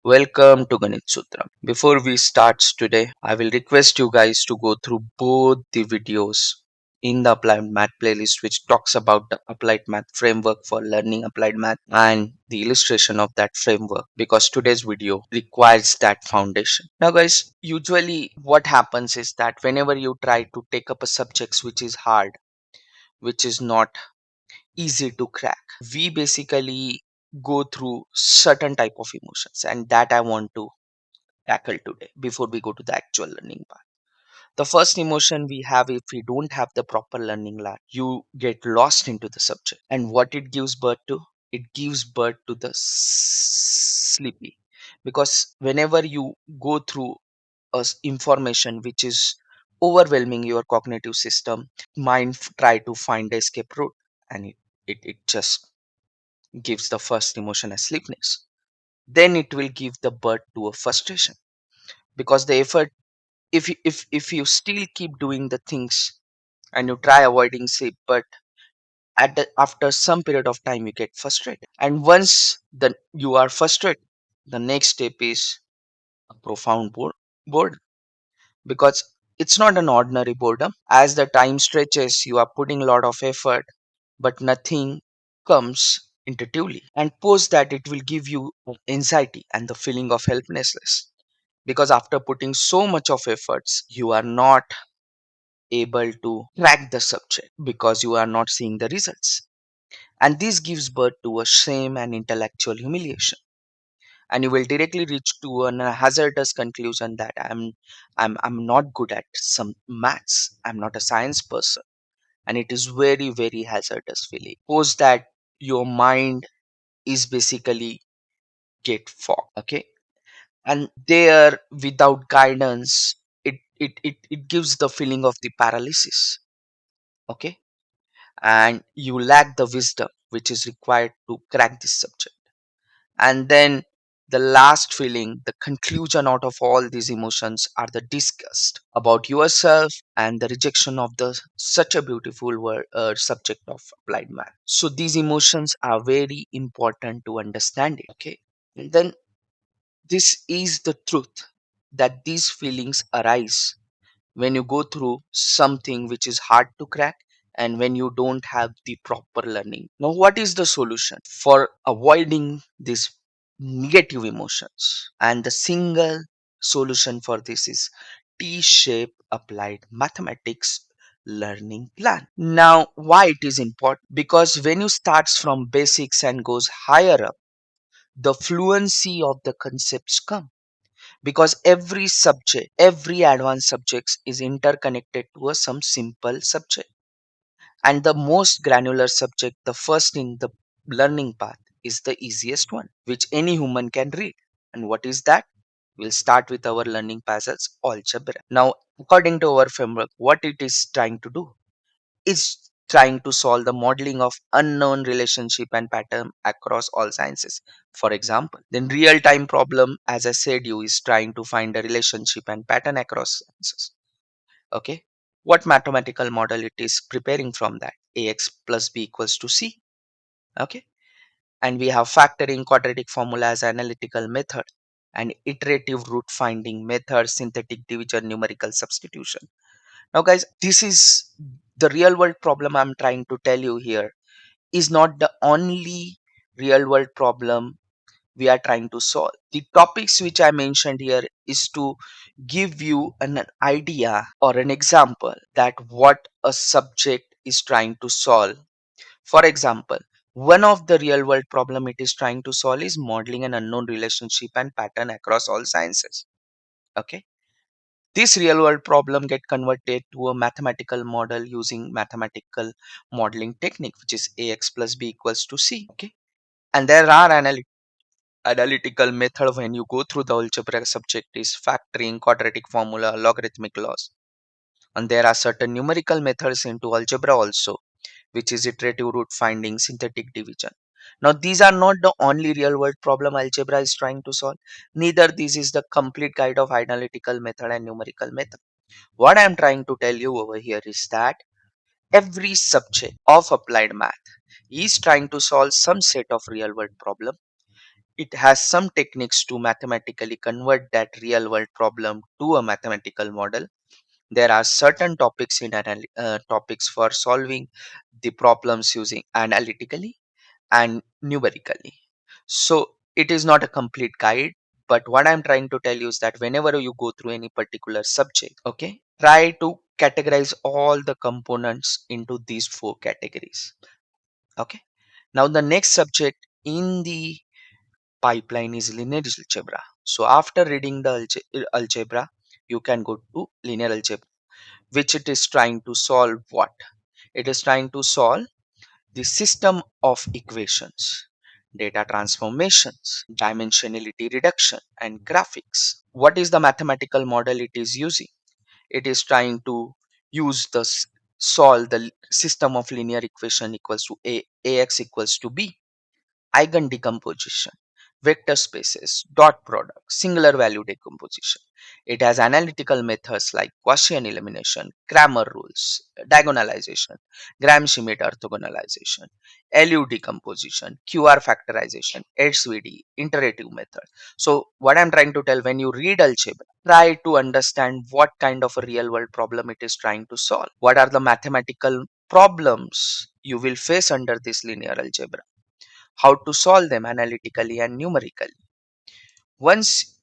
Welcome to Ganit Sutram. Before we start today, I will request you guys to go through both the videos in the Applied Math playlist, which talks about the Applied Math framework for learning Applied Math and the illustration of that framework, because today's video requires that foundation. Now, guys, usually what happens is that whenever you try to take up a subject which is hard, which is not easy to crack, we basically go through certain type of emotions, and that I want to tackle today before we go to the actual learning part. The first emotion we have, if we don't have the proper learning lab, you get lost into the subject. And what it gives birth to? It gives birth to the sleepy. Because whenever you go through information which is overwhelming your cognitive system, mind try to find a escape route, and it just gives the first emotion as sleepiness. Then it will give the birth to a frustration, because the effort, if you still keep doing the things and you try avoiding sleep, but after some period of time you get frustrated, and once you are frustrated, the next step is a profound boredom, because it's not an ordinary boredom. As the time stretches, you are putting a lot of effort, but nothing comes intuitively, and post that it will give you anxiety and the feeling of helplessness, because after putting so much of efforts you are not able to crack the subject because you are not seeing the results, and this gives birth to a shame and intellectual humiliation, and you will directly reach to an hazardous conclusion that I'm not good at some maths, I'm not a science person, and it is very hazardous feeling. Suppose that your mind is basically get fog, okay, and there without guidance, it gives the feeling of the paralysis, okay, and you lack the wisdom which is required to crack this subject. And then the last feeling, the conclusion out of all these emotions, are the disgust about yourself and the rejection of the such a beautiful word, subject of applied math. So these emotions are very important to understand it, okay. And then this is the truth, that these feelings arise when you go through something which is hard to crack, and when you don't have the proper learning. Now, what is the solution for avoiding these negative emotions? And the single solution for this is T-shaped applied mathematics learning plan. Now, why it is important? Because when you starts from basics and goes higher up, the fluency of the concepts come, because every advanced subjects is interconnected to a some simple subject, and the most granular subject, the first in the learning path, is the easiest one which any human can read. And what is that? We'll start with our learning path as algebra. Now, according to our framework, what it is trying to do is trying to solve the modeling of unknown relationship and pattern across all sciences. For example, then real time problem, as I said, you is trying to find a relationship and pattern across sciences. Okay, what mathematical model it is preparing from that? Ax plus b equals to c. Okay, and we have factoring, quadratic formula as analytical method, and iterative root finding method, synthetic division, numerical substitution. Now, guys, this is the real world problem I'm trying to tell you here, is not the only real world problem we are trying to solve. The topics which I mentioned here is to give you an idea or an example that what a subject is trying to solve. For example, one of the real world problem it is trying to solve is modeling an unknown relationship and pattern across all sciences. Okay, this real world problem get converted to a mathematical model using mathematical modeling technique, which is ax plus b equals to c. Okay, and there are analytical method when you go through the algebra subject is factoring, quadratic formula, logarithmic laws, and there are certain numerical methods into algebra also, which is iterative root finding, synthetic division. Now, these are not the only real world problem algebra is trying to solve, neither this is the complete guide of analytical method and numerical method. What I am trying to tell you over here is that every subject of applied math is trying to solve some set of real world problem, it has some techniques to mathematically convert that real world problem to a mathematical model. There are certain topics in topics for solving the problems using analytically and numerically. So it is not a complete guide, but what I'm trying to tell you is that whenever you go through any particular subject, okay, try to categorize all the components into these four categories. Okay. Now the next subject in the pipeline is linear algebra. So after reading the algebra, you can go to linear algebra, which it is trying to solve what? It is trying to solve the system of equations, data transformations, dimensionality reduction, and graphics. What is the mathematical model it is using? It is trying to use solve the system of linear equation equals to ax equals to b, eigen decomposition, vector spaces, dot product, singular value decomposition. It has analytical methods like Gaussian elimination, Cramer rules, diagonalization, Gram-Schmidt orthogonalization, LU decomposition, QR factorization, HVD, iterative method. So what I'm trying to tell, when you read algebra, try to understand what kind of a real world problem it is trying to solve. What are the mathematical problems you will face under this linear algebra? How to solve them analytically and numerically. Once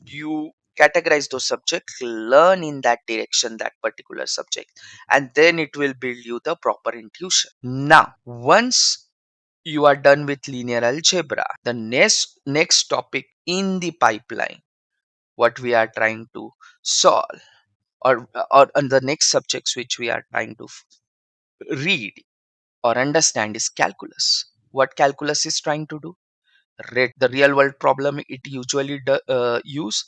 you categorize those subjects, learn in that direction that particular subject, and then it will build you the proper intuition. Now, once you are done with linear algebra, the next topic in the pipeline, what we are trying to solve, or on the next subjects which we are trying to read or understand is calculus. What calculus is trying to do? The real world problem it usually use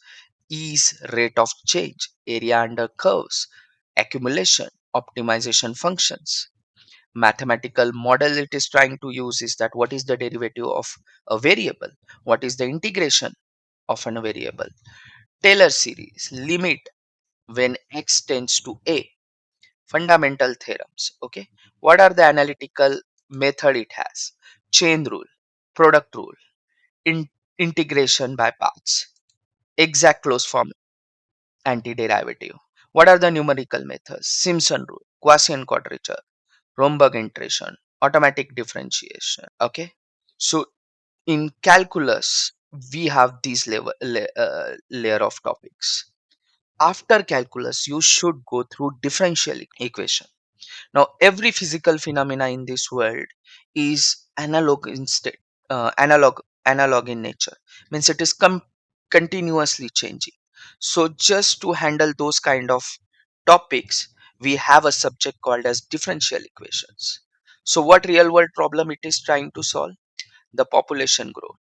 is rate of change, area under curves, accumulation, optimization functions. Mathematical model it is trying to use is that what is the derivative of a variable, what is the integration of a variable, Taylor series, limit when x tends to a, fundamental theorems. Okay, what are the analytical method it has? Chain rule, product rule, in integration by paths, exact closed form, antiderivative. What are the numerical methods? Simpson rule, Gaussian quadrature, Romberg integration, automatic differentiation. Okay, so in calculus we have these layer of topics. After calculus you should go through differential equation. Now, every physical phenomena in this world is analog in state, analog in nature. Means it is continuously changing. So, just to handle those kind of topics, we have a subject called as differential equations. So, what real world problem it is trying to solve? The population growth,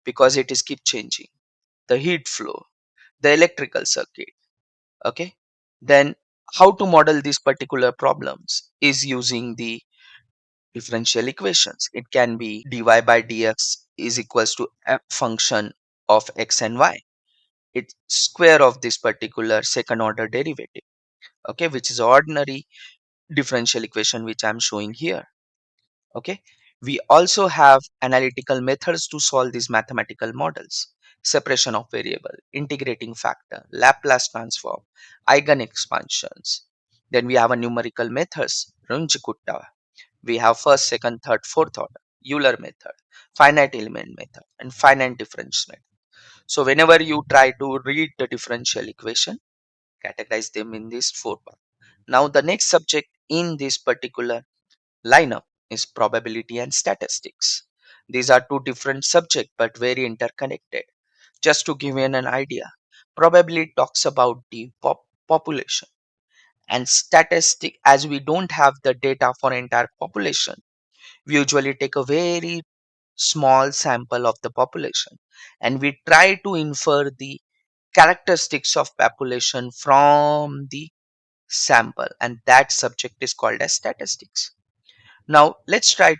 because it is keep changing. The heat flow, the electrical circuit. Okay, then how to model these particular problems is using the differential equations. It can be dy by dx is equals to f function of x and y. It's square of this particular second order derivative, okay, which is ordinary differential equation which I'm showing here. Okay, we also have analytical methods to solve these mathematical models: separation of variable, integrating factor, Laplace transform, eigen expansions. Then we have a numerical methods, Runge-Kutta. We have first, second, third, fourth order, Euler method, finite element method, and finite difference method. So whenever you try to read the differential equation, categorize them in these four parts. Now the next subject in this particular lineup is probability and statistics. These are two different subjects but very interconnected. Just to give you an idea, probability talks about the population, and statistic, as we don't have the data for entire population, we usually take a very small sample of the population and we try to infer the characteristics of population from the sample, and that subject is called as statistics. Now let's try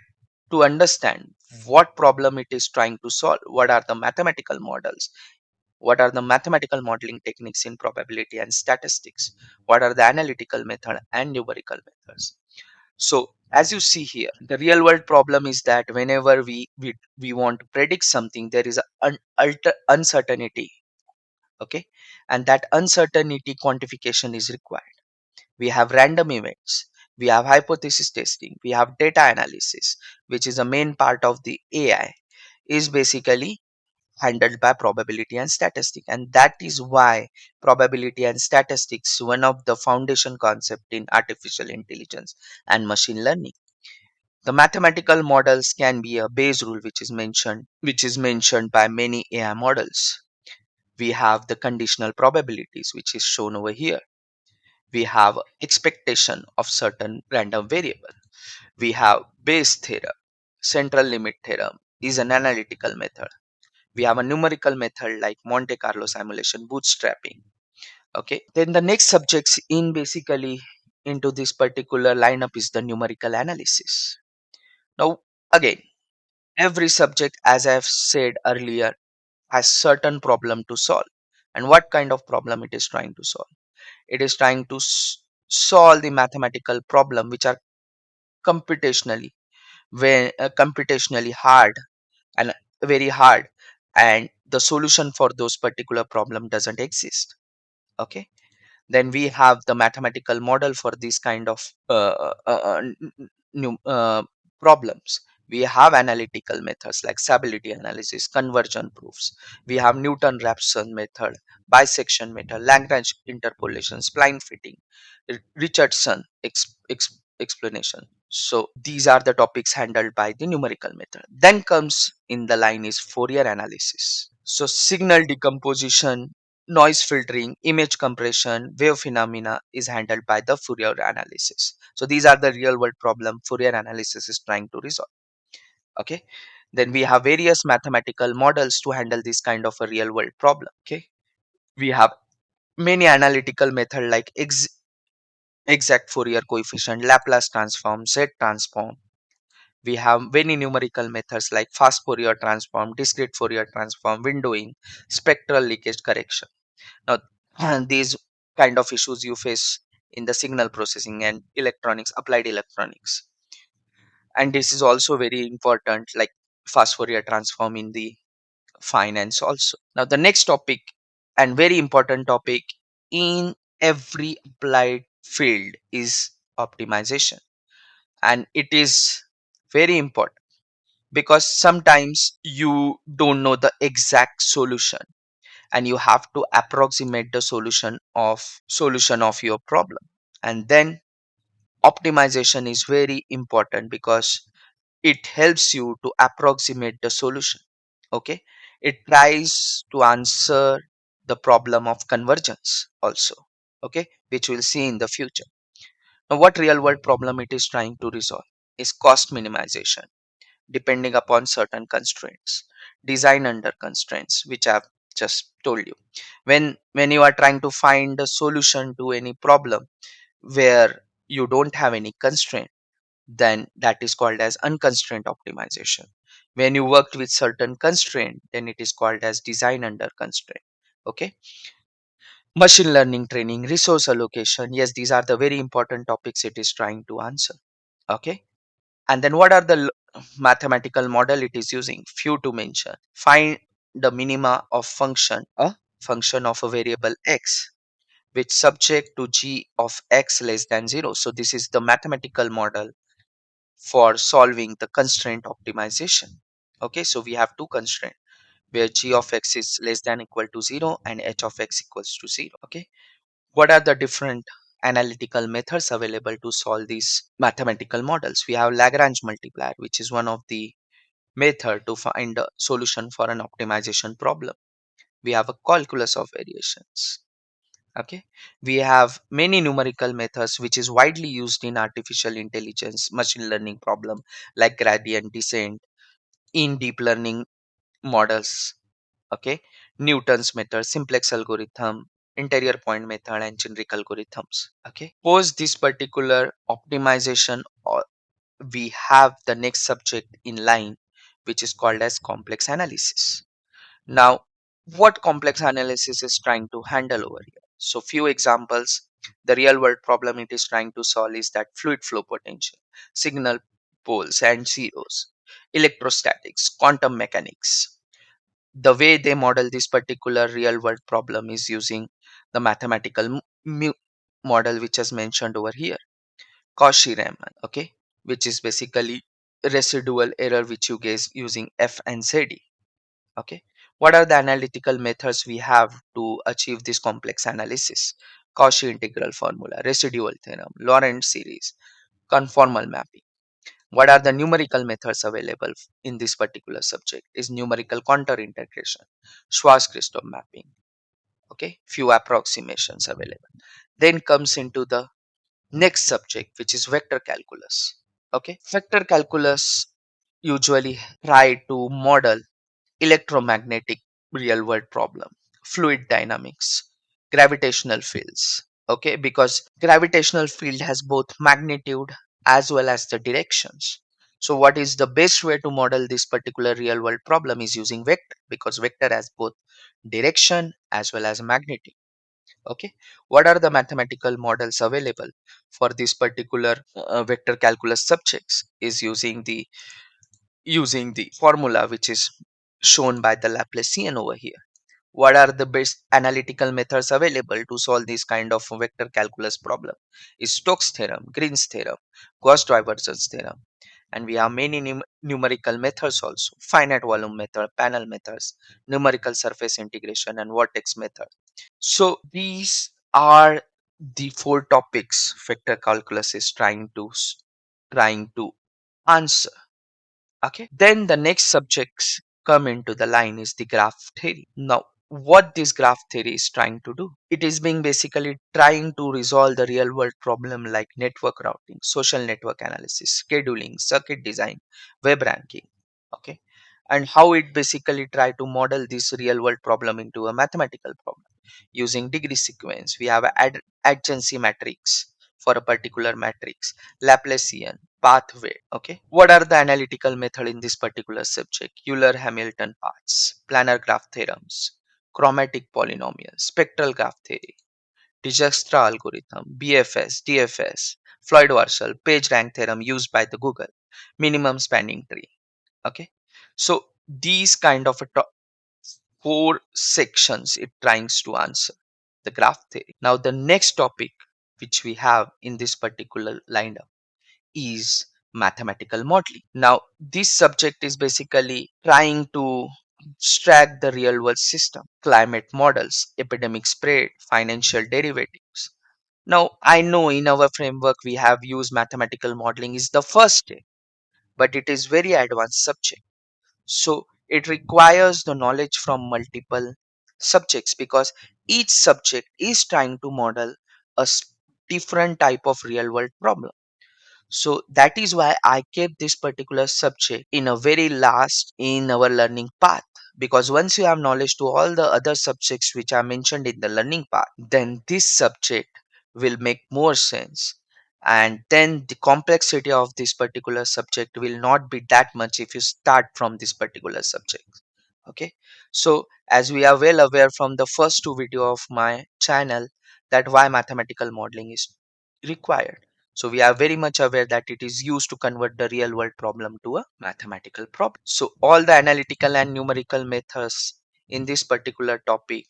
to understand what problem it is trying to solve. What are the mathematical models? What are the mathematical modeling techniques in probability and statistics? What are the analytical method and numerical methods? So As you see here, the real world problem is that whenever we want to predict something, there is an uncertainty. Okay, and that uncertainty quantification is required. We have random events, we have hypothesis testing, we have data analysis, which is a main part of the AI, is basically handled by probability and statistics. And that is why probability and statistics one of the foundation concept in artificial intelligence and machine learning. The mathematical models can be a Bayes rule, which is mentioned by many AI models. We have the conditional probabilities, which is shown over here. We have expectation of certain random variable. We have Bayes theorem. Central limit theorem is an analytical method. We have a numerical method like Monte Carlo simulation, bootstrapping. Okay, then the next subjects in basically into this particular lineup is the numerical analysis. Now, again, every subject, as I have said earlier, has certain problem to solve. And what kind of problem it is trying to solve? It is trying to solve the mathematical problem which are computationally computationally hard and very hard, and the solution for those particular problem doesn't exist. Okay, then we have the mathematical model for these kind of problems. We have analytical methods like stability analysis, conversion proofs. We have Newton-Raphson method, bisection method, Lagrange interpolation, spline fitting, Richardson explanation. So these are the topics handled by the numerical method. Then comes in the line is Fourier analysis. So signal decomposition, noise filtering, image compression, wave phenomena is handled by the Fourier analysis. So these are the real world problem Fourier analysis is trying to resolve. Okay. Then we have various mathematical models to handle this kind of a real world problem. Okay. We have many analytical method like exact Fourier coefficient, Laplace transform, Z transform. We have many numerical methods like fast Fourier transform, discrete Fourier transform, windowing, spectral leakage correction. Now, these kind of issues you face in the signal processing and electronics, applied electronics. And this is also very important, like fast Fourier transform in the finance also. Now, the next topic and very important topic in every applied field is optimization. And it is very important because sometimes you don't know the exact solution and you have to approximate the solution of your problem. And then optimization is very important because it helps you to approximate the solution. Okay, it tries to answer the problem of convergence also. Okay, which we'll see in the future. Now, what real world problem it is trying to resolve is cost minimization depending upon certain constraints, design under constraints, which I've just told you. When you are trying to find a solution to any problem where you don't have any constraint, then that is called as unconstrained optimization. When you worked with certain constraint, then it is called as design under constraint. Okay, machine learning training, resource allocation, yes, these are the very important topics it is trying to answer. Okay, and then what are the mathematical model it is using? Few to mention. Find the minima of a function of a variable x, which subject to g of x less than 0. So this is the mathematical model for solving the constraint optimization. Okay, so we have two constraints where g of x is less than equal to 0 and h of x equals to 0. Okay, what are the different analytical methods available to solve these mathematical models? We have Lagrange multiplier, which is one of the method to find a solution for an optimization problem. We have a calculus of variations. Okay, we have many numerical methods which is widely used in artificial intelligence machine learning problem like gradient descent in deep learning models. Okay, Newton's method, simplex algorithm, interior point method, and generic algorithms. Okay, post this particular optimization, or we have the next subject in line, which is called as complex analysis. Now, what complex analysis is trying to handle over here? So few examples The real world problem it is trying to solve is that fluid flow potential, signal poles and zeros, electrostatics, quantum mechanics. The way they model this particular real world problem is using the mathematical model which is mentioned over here, Cauchy-Riemann, okay, which is basically residual error which you guys using F and ZD. Okay, what are the analytical methods we have to achieve this complex analysis? Cauchy integral formula, residual theorem, Laurent series, conformal mapping. What are the numerical methods available in this particular subject? Is numerical contour integration, Schwarz-Christoph mapping. Okay, few approximations available. Then comes into the next subject, which is vector calculus. Okay, vector calculus usually try to model electromagnetic real world problem, fluid dynamics, gravitational fields. Okay, because gravitational field has both magnitude as well as the directions. So what is the best way to model this particular real world problem is using vector, because vector has both direction as well as magnitude. Okay, what are the mathematical models available for this particular vector calculus subjects is using the formula which is shown by the Laplacian over here. What are the best analytical methods available to solve this kind of vector calculus problem? Is Stokes theorem, Green's theorem, Gauss divergence theorem, and we have many numerical methods also: finite volume method, panel methods, numerical surface integration, and vortex method. So these are the four topics vector calculus is trying to answer. Okay, then the next subjects come into the line is the graph theory. Now what this graph theory is trying to do, it is being basically trying to resolve the real world problem like network routing, social network analysis, scheduling, circuit design, web ranking. Okay, and how it basically try to model this real world problem into a mathematical problem using degree sequence. We have a adjacency matrix for a particular matrix, Laplacian, pathway. Okay, what are the analytical method in this particular subject? Euler Hamilton paths, planar graph theorems, chromatic polynomial, spectral graph theory, Dijkstra algorithm, BFS, DFS, Floyd Warshall, page rank theorem used by the Google, minimum spanning tree. Okay, so these kind of a four sections it tries to answer the graph theory. Now the next topic which we have in this particular lineup is mathematical modeling. Now this subject is basically trying to abstract the real world system, climate models, epidemic spread, financial derivatives. Now I know in our framework we have used mathematical modeling is the first step, but it is very advanced subject. So it requires the knowledge from multiple subjects, because each subject is trying to model a different type of real world problem. So that is why I kept this particular subject in a very last in our learning path. Because once you have knowledge to all the other subjects which are mentioned in the learning path, then this subject will make more sense. And then the complexity of this particular subject will not be that much if you start from this particular subject. Okay, so as we are well aware from the first two video of my channel that why mathematical modeling is required, so we are very much aware that it is used to convert the real world problem to a mathematical problem. So all the analytical and numerical methods in this particular topic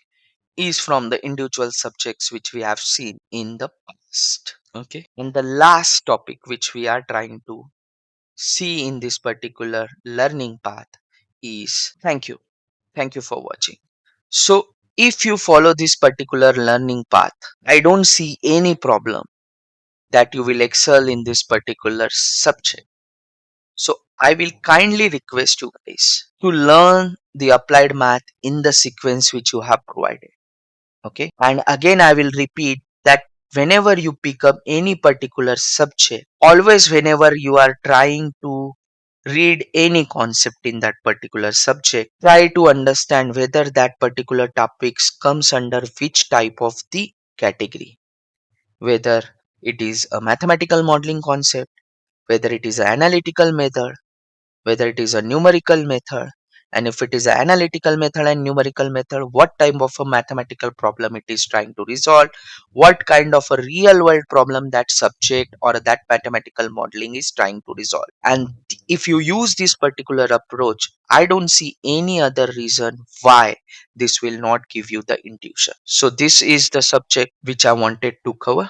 is from the individual subjects which we have seen in the past. Okay, and the last topic which we are trying to see in this particular learning path is thank you for watching. So if you follow this particular learning path, I don't see any problem that you will excel in this particular subject. So I will kindly request you guys to learn the applied math in the sequence which you have provided. Okay, and again I will repeat that whenever you pick up any particular subject, always whenever you are trying to read any concept in that particular subject, try to understand whether that particular topics comes under which type of the category, whether it is a mathematical modeling concept, whether it is an analytical method, whether it is a numerical method, and if it is an analytical method and numerical method, what type of a mathematical problem it is trying to resolve, what kind of a real world problem that subject or that mathematical modeling is trying to resolve. And if you use this particular approach, I don't see any other reason why this will not give you the intuition. So this is the subject which I wanted to cover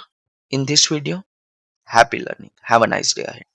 in this video. Happy learning. Have a nice day ahead.